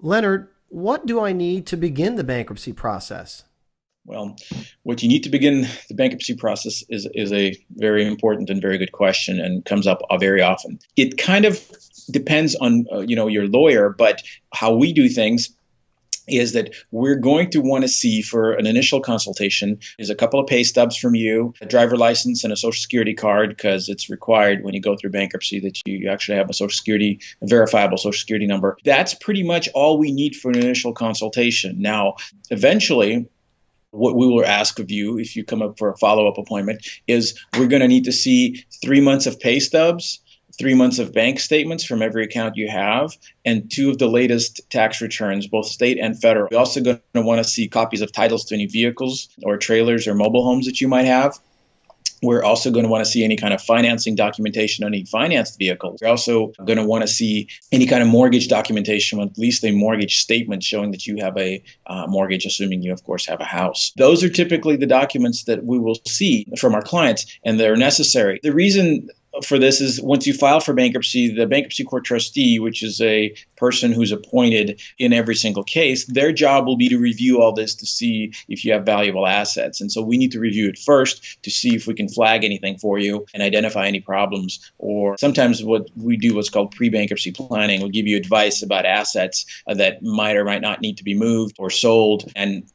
Leonard, what do I need to begin the bankruptcy process? Well, what you need to begin the bankruptcy process is a very important and very good question, and comes up very often. It kind of depends on your lawyer, but how we do things is that we're going to want to see for an initial consultation is a couple of pay stubs from you, a driver license, and a social security card, because it's required when you go through bankruptcy that you actually have a verifiable social security number. That's pretty much all we need for an initial consultation. Now, eventually, what we will ask of you if you come up for a follow-up appointment is we're going to need to see 3 months of pay stubs, 3 months of bank statements from every account you have, and two of the latest tax returns, both state and federal. We're also going to want to see copies of titles to any vehicles or trailers or mobile homes that you might have. We're also going to want to see any kind of financing documentation on any financed vehicle. We're also going to want to see any kind of mortgage documentation, at least a mortgage statement showing that you have a mortgage, assuming you, of course, have a house. Those are typically the documents that we will see from our clients, and they're necessary. The reason for this is once you file for bankruptcy, the bankruptcy court trustee, which is a person who's appointed in every single case, their job will be to review all this to see if you have valuable assets. And so we need to review it first to see if we can flag anything for you and identify any problems. Or sometimes what we do, what's called pre-bankruptcy planning, will give you advice about assets that might or might not need to be moved or sold. And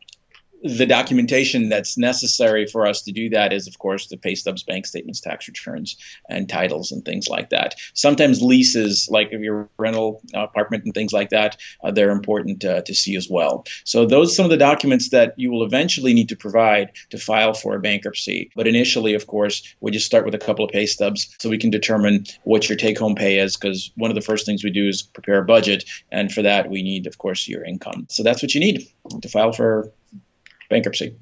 the documentation that's necessary for us to do that is, of course, the pay stubs, bank statements, tax returns, and titles and things like that. Sometimes leases, like if your rental apartment and things like that, they're important to see as well. So those are some of the documents that you will eventually need to provide to file for a bankruptcy. But initially, of course, we just start with a couple of pay stubs so we can determine what your take-home pay is, because one of the first things we do is prepare a budget. And for that, we need, of course, your income. So that's what you need to file for bankruptcy.